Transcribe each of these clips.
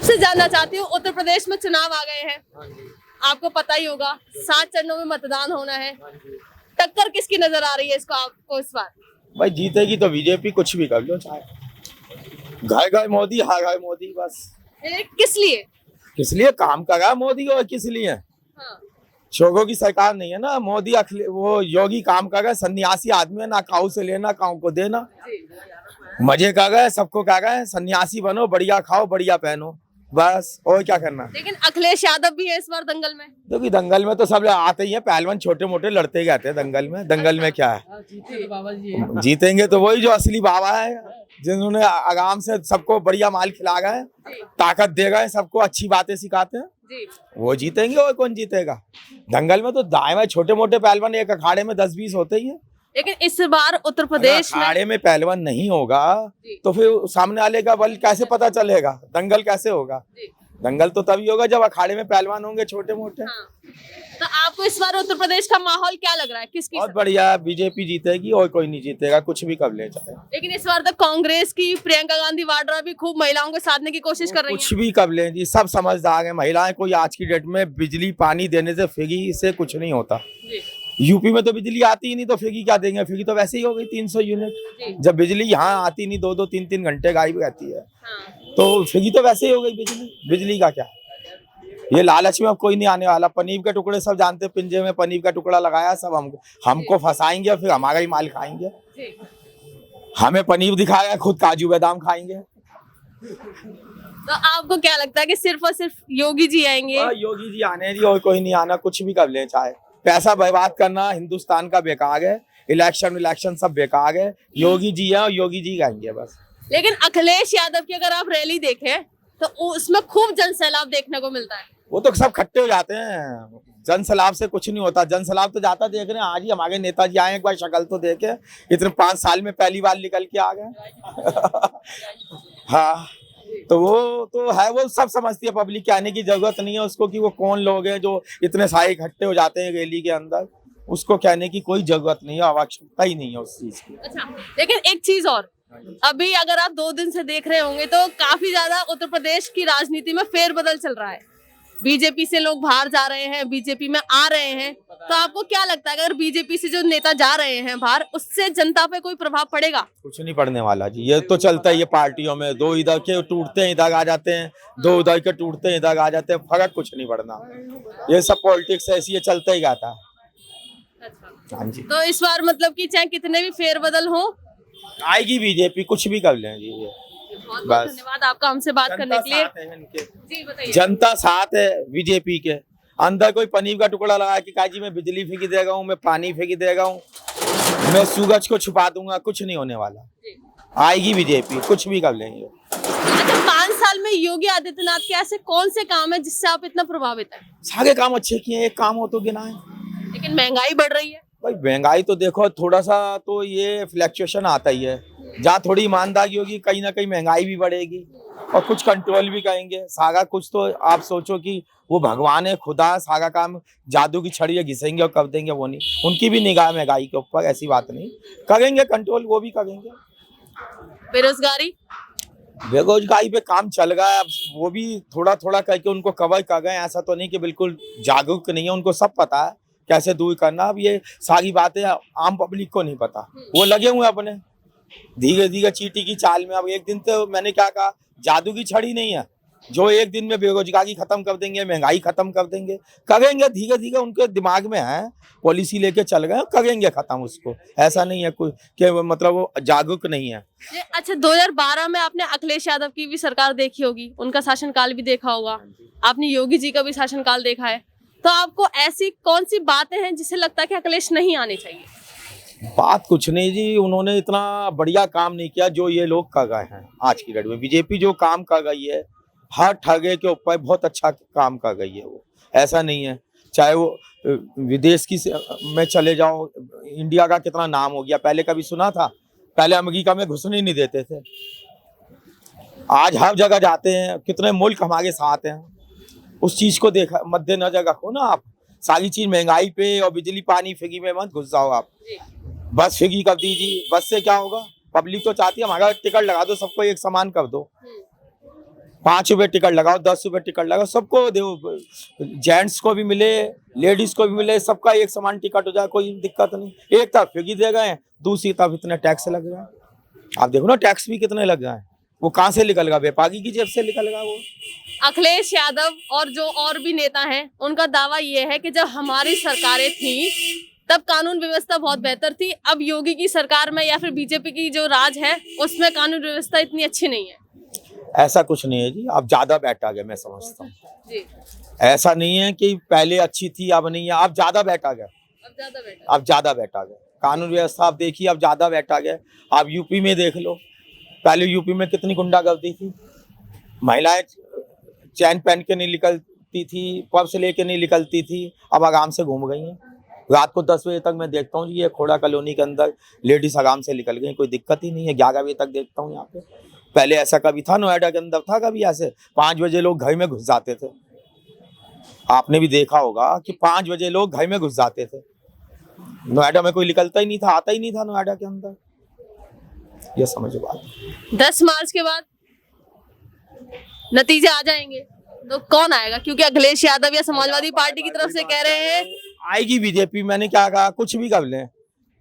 आपसे जानना चाहती हूँ, उत्तर प्रदेश में चुनाव आ गए हैं, आपको पता ही होगा 7 चरणों में मतदान होना है। टक्कर किसकी नजर आ रही है इसको आपको इस बार? भाई जीतेगी तो बीजेपी, कुछ भी कर लो चाहे। घाय घाय मोदी, हाय हाय मोदी, बस। किस लिए? किस लिए काम करा मोदी, और किस लिए? हाँ। शोगों की सरकार नहीं है ना मोदी। वो योगी काम कर रहा है, सन्यासी आदमी है, ना काऊ से लेना काऊ को देना। मजे कर रहा है, सबको कह रहा है सन्यासी बनो, बढ़िया खाओ बढ़िया पहनो, बस। और क्या करना। लेकिन अखिलेश यादव भी है इस बार दंगल में। क्योंकि दंगल में तो सब आते ही हैं, पहलवान छोटे मोटे लड़ते ही रहते हैं दंगल में। दंगल में क्या है, जीतेंगे तो वही जो असली बाबा है, जिन्होंने आराम से सबको बढ़िया माल खिला गए, ताकत दे गए, सबको अच्छी बातें सिखाते हैं, वो जीतेंगे। और कौन जीतेगा दंगल में? तो दाएं में छोटे मोटे पहलवान एक अखाड़े में 10-20 होते ही हैं। लेकिन इस बार उत्तर प्रदेश में अखाड़े में पहलवान नहीं होगा तो फिर सामने वाले का बल कैसे पता चलेगा? दंगल कैसे होगा? दंगल तो तभी होगा जब अखाड़े में पहलवान होंगे छोटे मोटे। हाँ। तो आपको इस बार उत्तर प्रदेश का माहौल क्या लग रहा है, किसकी? बहुत बढ़िया, बीजेपी जीतेगी और कोई नहीं जीतेगा, कुछ भी कर ले चाहे। लेकिन इस बार तो कांग्रेस की प्रियंका गांधी वाड्रा भी खूब महिलाओं को साधने की कोशिश कर रही हैं। कुछ भी कर ले जी, सब समझदार है महिलाएं। कोई आज की डेट में बिजली पानी देने से फ्री से कुछ नहीं होता। यूपी में तो बिजली आती ही नहीं, तो फ्री क्या देंगे? फ्री तो वैसे ही हो गई 300 यूनिट। जब बिजली यहाँ आती नहीं, 2-2 3-3 घंटे गायब रहती है, तो फ्री तो वैसे ही हो गई बिजली। बिजली का क्या, ये लालच में अब कोई नहीं आने वाला। पनीर के टुकड़े सब जानते, पिंजे में पनीर का टुकड़ा लगाया, सब हमको फंसाएंगे, फिर हमारा ही माल खाएंगे। हमें पनीर दिखाया, खुद काजू बादाम खाएंगे। तो आपको क्या लगता है कि सिर्फ और सिर्फ योगी जी आएंगे? योगी जी आने जी, और कोई नहीं आना। कुछ भी कर ले चाहे। पैसा बर्बाद करना हिंदुस्तान का बेकार है, इलेक्शन सब बेकार है। योगी जी है और योगी जी आएंगे बस। लेकिन अखिलेश यादव की अगर आप रैली देखें तो उसमें खूब जनसैलाब देखने को मिलता है। वो तो सब खट्टे हो जाते हैं, जनसैलाब से कुछ नहीं होता। जनसैलाब तो जाता देख रहे हैं, आज ही हमारे नेताजी आए, एक बार शक्ल तो देखे। इतने 5 साल में पहली बार निकल के आ गए। हाँ, तो वो तो है, वो सब समझती है पब्लिक के आने की जरूरत नहीं है उसको कि वो कौन लोग हैं जो इतने सारे इकट्ठे हो जाते हैं रैली के अंदर। उसको कहने की कोई जरूरत नहीं है, आवश्यकता ही नहीं है उस चीज की। अच्छा, लेकिन एक चीज और, अभी अगर आप 2 दिन से देख रहे होंगे तो काफी ज्यादा उत्तर प्रदेश की राजनीति में फेरबदल चल रहा है। बीजेपी से लोग बाहर जा रहे हैं, बीजेपी में आ रहे हैं। तो आपको क्या लगता है अगर बीजेपी से जो नेता जा रहे हैं बाहर, उससे जनता पे कोई प्रभाव पड़ेगा? कुछ नहीं पड़ने वाला जी, ये तो चलता है ये पार्टियों में। 2 इधर के टूटते हैं इधर आ जाते हैं, 2 उधर के टूटते हैं इधर आ जाते हैं, फर्क कुछ नहीं पड़ना। ये सब पॉलिटिक्स ऐसी ये चलता ही जाता है। अच्छा। हाँ जी। तो इस बार मतलब कि चाहे कितने भी फेरबदल हो, आएगी बीजेपी, कुछ भी कर लें जी। ये बहुत बहुत धन्यवाद आपका हमसे बात करने के लिए। जी बताइए। जनता साथ है बीजेपी के। अंदर कोई पनीर का टुकड़ा लगा कि काजी मैं बिजली फेंकी देगा हूँ, मैं पानी फेंकी देगा हूँ, मैं सूरज को छुपा दूंगा, कुछ नहीं होने वाला। आएगी बीजेपी, कुछ भी कर लेंगे। अच्छा, 5 साल में योगी आदित्यनाथ के ऐसे कौन से काम है जिससे आप इतना प्रभावित हैं? सारे काम अच्छे किए, एक काम हो तो गिनाए। लेकिन महंगाई बढ़ रही है। भाई महंगाई तो देखो, थोड़ा सा तो ये फ्लक्चुएशन आता ही है। जहाँ थोड़ी ईमानदारी होगी कहीं ना कहीं महंगाई भी बढ़ेगी, और कुछ कंट्रोल भी करेंगे। सारा कुछ तो आप सोचो कि वो भगवान है, खुदा है, सारा काम जादू की छड़ी है, घिसेंगे और कर देंगे, वो नहीं। उनकी भी निगाह महंगाई के ऊपर, ऐसी बात नहीं। करेंगे कंट्रोल, वो भी करेंगे। बेरोजगारी पे काम चल रहा है, अब वो भी थोड़ा थोड़ा करके उनको कवर कर गए। ऐसा तो नहीं कि बिल्कुल जागरूक नहीं है, उनको सब पता है कैसे दूर करना। अब ये सारी बातें आम पब्लिक को नहीं पता, वो लगे हुए अपने धीरे धीरे चींटी की चाल में। अब एक दिन तो मैंने क्या कहा, जादू की छड़ी नहीं है जो एक दिन में बेरोजगारी खत्म कर देंगे, महंगाई खत्म कर देंगे। करेंगे धीरे धीरे, उनके दिमाग में है, पॉलिसी लेके चल गए, करेंगे खत्म उसको। ऐसा नहीं है कोई कि मतलब वो जागरूक नहीं है। अच्छा, 2012 में आपने अखिलेश यादव की भी सरकार देखी होगी, उनका शासनकाल भी देखा होगा, आपने योगी जी का भी शासनकाल देखा है। तो आपको ऐसी कौन सी बातें हैं जिससे लगता है कि अखिलेश नहीं आने चाहिए? बात कुछ नहीं जी, उन्होंने इतना बढ़िया काम नहीं किया जो ये लोग कर गए हैं आज की डेट में। बीजेपी जो काम कर गई है, हर ठगे के ऊपर बहुत अच्छा काम कर गई है वो। ऐसा नहीं है, चाहे वो विदेश की में चले जाओ, इंडिया का कितना नाम हो गया। पहले कभी सुना था? पहले अमेरिका में घुसने नहीं देते थे, आज हर जगह जाते हैं। कितने मुल्क हमारे साथ हैं, उस चीज को देखा, मद्देनजर रखो ना आप। सारी चीज महंगाई पे और बिजली पानी फ्री में मत घुस जाओ आप। बस फ्री कर दीजिए, बस से क्या होगा? पब्लिक तो चाहती है हमारा टिकट लगा दो, सबको एक समान कर दो। ₹5 टिकट लगाओ, ₹10 टिकट लगाओ, सबको दो, जेंट्स को भी मिले, लेडीज को भी मिले, सबका एक समान टिकट हो जाए, कोई दिक्कत नहीं। एक तरफ फ्री दे गए, दूसरी तरफ इतने टैक्स लग गए। आप देखो ना टैक्स भी कितने लग गए, वो कहाँ से निकल गया? व्यापारी की जेब से निकल गया वो। अखिलेश यादव और जो और भी नेता हैं उनका दावा ये है कि जब हमारी सरकारें थी तब कानून व्यवस्था बहुत बेहतर थी, अब योगी की सरकार में या फिर बीजेपी की जो राज है उसमें कानून व्यवस्था इतनी अच्छी नहीं है। ऐसा कुछ नहीं है जी, आप ज्यादा बैठा गए, मैं समझता हूँ जी, ऐसा नहीं है कि पहले अच्छी थी अब नहीं है, आप ज्यादा बैठा गए, आप ज्यादा बैठा गए। कानून व्यवस्था आप देखिए, आप ज्यादा बैठा गए। आप यूपी में देख लो, पहले यूपी में कितनी गुंडागर्दी थी, महिलाएं चैन पहन के नहीं निकलती थी, पर्स लेके नहीं निकलती थी, अब आराम से घूम गई हैं। रात को 10 बजे तक मैं देखता हूँ ये खोड़ा कॉलोनी के अंदर लेडीज आराम से निकल गई, कोई दिक्कत ही नहीं है। 11 बजे तक देखता हूँ यहाँ पे। पहले ऐसा कभी था नोएडा के अंदर, था कभी ऐसे 5 बजे लोग घर में घुस जाते थे? आपने भी देखा होगा कि 5 बजे लोग घर में घुस जाते थे। नोएडा में कोई निकलता ही नहीं था, आता ही नहीं था नोएडा के अंदर। ये समझो बात। 10 मार्च के बाद नतीजे आ जाएंगे तो कौन आएगा? क्योंकि अखिलेश यादव या समाजवादी पार्टी की तरफ से कह रहे हैं आएगी बीजेपी। मैंने क्या कहा, कुछ भी कर लें।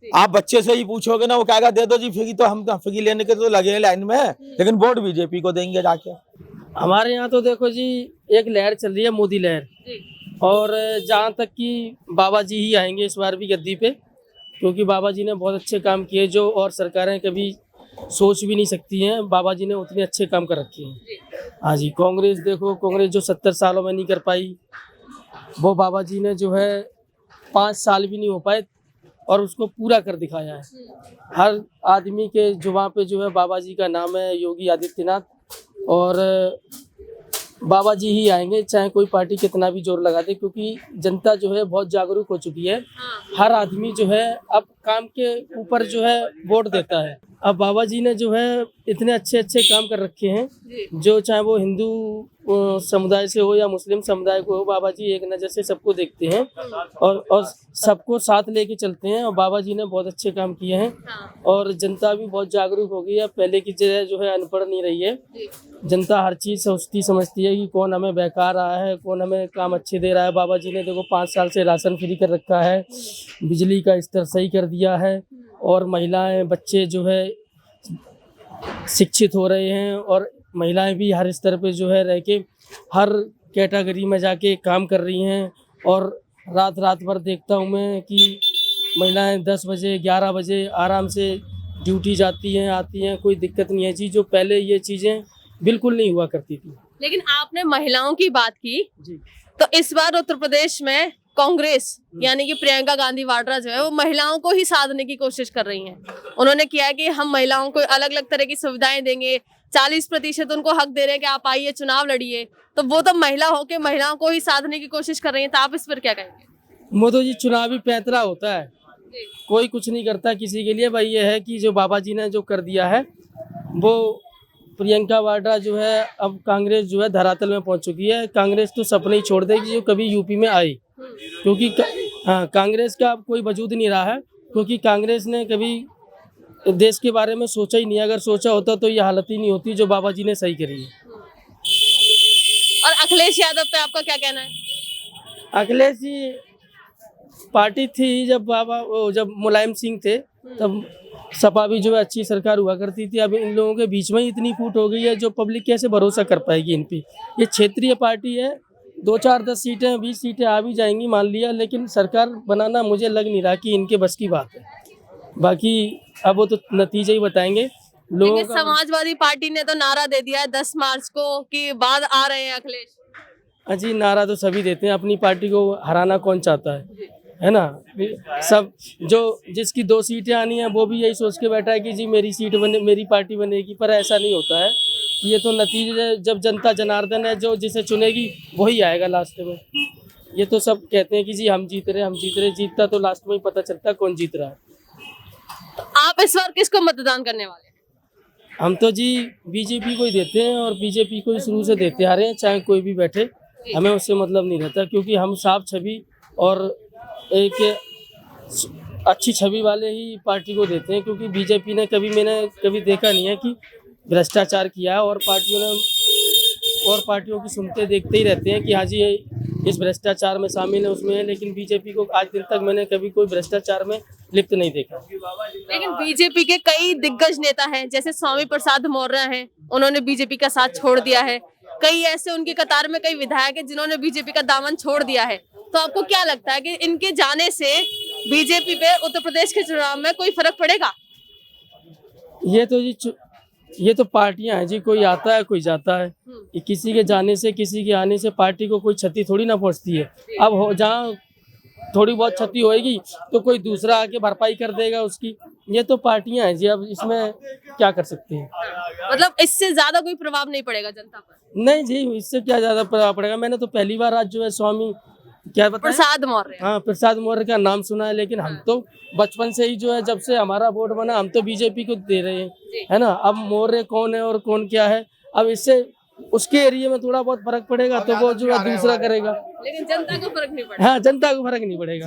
आप बच्चे से ही पूछोगे ना, वो कहेगा दे दो जी फ्री, तो हम फ्री लेने के तो लगे हैं लाइन में, लेकिन वोट बीजेपी को देंगे जाके। हमारे यहाँ तो देखो जी एक लहर चल रही है, मोदी लहर, और जहाँ तक कि बाबा जी ही आएंगे इस बार भी गद्दी पे, क्योंकि बाबा जी ने बहुत अच्छे काम किए जो और सरकारें कभी सोच भी नहीं सकती हैं। बाबा जी ने उतने अच्छे काम कर रखे हैं। हाँ जी, कांग्रेस देखो, कांग्रेस जो 70 सालों में नहीं कर पाई, वो बाबा जी ने जो है 5 साल भी नहीं हो पाए और उसको पूरा कर दिखाया है। हर आदमी के जुबान पे जो है बाबा जी का नाम है, योगी आदित्यनाथ, और बाबा जी ही आएंगे चाहे कोई पार्टी कितना भी जोर लगा दे, क्योंकि जनता जो है बहुत जागरूक हो चुकी है। हर आदमी जो है अब काम के ऊपर जो है वोट देता है। अब बाबा जी ने जो है इतने अच्छे अच्छे काम कर रखे हैं, जो चाहे वो हिंदू समुदाय से हो या मुस्लिम समुदाय को हो, बाबा जी एक नज़र से सबको देखते हैं और सबको साथ लेके चलते हैं। और बाबा जी ने बहुत अच्छे काम किए हैं और जनता भी बहुत जागरूक हो गई है। पहले की जगह जो है अनपढ़ नहीं रही है। जनता हर चीज़ सोचती समझती है कि कौन हमें बहका रहा है, कौन हमें काम अच्छे दे रहा है। बाबा जी ने देखो 5 साल से राशन फ्री कर रखा है, बिजली का स्तर सही कर दिया है, और महिलाएं बच्चे जो है शिक्षित हो रहे हैं, और महिलाएं भी हर स्तर पे जो है रह के हर कैटेगरी में जाके काम कर रही हैं। और रात रात भर देखता हूँ मैं कि महिलाएं 10 बजे 11 बजे आराम से ड्यूटी जाती हैं, आती हैं, कोई दिक्कत नहीं है जी। जो पहले ये चीज़ें बिल्कुल नहीं हुआ करती थी। लेकिन आपने महिलाओं की बात की जी, तो इस बार उत्तर प्रदेश में कांग्रेस यानी कि प्रियंका गांधी वाड्रा जो है वो महिलाओं को ही साधने की कोशिश कर रही हैं। उन्होंने किया है कि हम महिलाओं को अलग अलग तरह की सुविधाएं देंगे, 40% उनको हक दे रहे हैं कि आप आइए चुनाव लड़िए। तो वो तो महिला होके महिलाओं को ही साधने की कोशिश कर रही हैं, तो आप इस पर क्या कहेंगे? मोदी जी चुनावी पैंतरा होता है, कोई कुछ नहीं करता किसी के लिए। भाई ये है कि जो बाबा जी ने जो कर दिया है, वो प्रियंका वाड्रा जो है अब कांग्रेस जो है धरातल में पहुंच चुकी है। कांग्रेस तो सपने ही छोड़ देगी जो कभी यूपी में आई, क्योंकि कांग्रेस का अब कोई वजूद नहीं रहा है, क्योंकि कांग्रेस ने कभी देश के बारे में सोचा ही नहीं। अगर सोचा होता तो ये हालत ही नहीं होती जो बाबा जी ने सही करी है। और अखिलेश यादव पे आपका क्या कहना है? अखिलेश जी पार्टी थी जब मुलायम सिंह थे तब सपा भी जो है अच्छी सरकार हुआ करती थी। अब इन लोगों के बीच में ही इतनी फूट हो गई है, जो पब्लिक कैसे भरोसा कर पाएगी इन पे। ये क्षेत्रीय पार्टी है, 2 4 10 सीटें 20 सीटें आ भी जाएंगी मान लिया, लेकिन सरकार बनाना मुझे लग नहीं रहा कि इनके बस की बात है। बाकी अब वो तो नतीजे ही बताएंगे लोगों लेकिन का। समाजवादी पार्टी ने तो नारा दे दिया है 10 मार्च को कि बाद आ रहे हैं अखिलेश। जी, नारा तो सभी देते हैं, अपनी पार्टी को हराना कौन चाहता है ना। सब जो जिसकी 2 सीटें आनी है वो भी यही सोच के बैठा है कि जी मेरी सीट बने, मेरी पार्टी बनेगी, पर ऐसा नहीं होता है। ये तो नतीजे जब जनता जनार्दन है, जो जिसे चुनेगी वही आएगा लास्ट में। ये तो सब कहते हैं कि जी हम जीत रहे, जीतता तो लास्ट में ही पता चलता कौन जीत रहा है। आप इस बार किसको मतदान करने वाले हैं? हम तो जी बीजेपी को ही देते हैं, और बीजेपी को ही शुरू से देते आ रहे हैं, चाहे कोई भी बैठे, हमें उससे मतलब नहीं रहता, क्योंकि हम साफ छवि और एक अच्छी छवि वाले ही पार्टी को देते हैं। क्योंकि बीजेपी ने मैंने कभी देखा नहीं है कि भ्रष्टाचार किया है, और पार्टियों ने और पार्टियों की सुनते देखते ही रहते हैं कि हाँ जी ये इस भ्रष्टाचार में शामिल है, उसमें है, लेकिन बीजेपी को आज दिन तक मैंने कभी कोई भ्रष्टाचार में लिप्त नहीं देखा। लेकिन बीजेपी के कई दिग्गज नेता हैं, जैसे स्वामी प्रसाद मौर्य हैं, उन्होंने बीजेपी का साथ छोड़ दिया है। कई ऐसे उनकी कतार में कई विधायक हैं जिन्होंने बीजेपी का दामन छोड़ दिया है। तो आपको क्या लगता है कि इनके जाने से बीजेपी पे उत्तर प्रदेश के चुनाव में कोई फर्क पड़ेगा? ये तो पार्टियां हैं जी, कोई आता है कोई जाता है। ये किसी के जाने से किसी के आने से पार्टी को कोई क्षति थोड़ी ना पहुंचती है। अब जहाँ थोड़ी बहुत क्षति होएगी तो कोई दूसरा आके भरपाई कर देगा उसकी। ये तो पार्टियां हैं जी, अब इसमें क्या कर सकते हैं। मतलब इससे ज्यादा कोई प्रभाव नहीं पड़ेगा जनता पर? नहीं जी, इससे क्या ज्यादा प्रभाव पड़ेगा। मैंने तो पहली बार आज जो है स्वामी क्या बताया, प्रसाद मौर्य। हाँ प्रसाद मौर्य का नाम सुना है, लेकिन हम तो बचपन से ही जो है, जब से हमारा वोट बना हम तो बीजेपी को दे रहे हैं, है ना। अब मौर्य कौन है और कौन क्या है, अब इससे उसके एरिया में थोड़ा बहुत फर्क पड़ेगा तो वो जो है दूसरा करेगा, लेकिन जनता को फर्क नहीं पड़ेगा। हाँ जनता को फर्क नहीं पड़ेगा।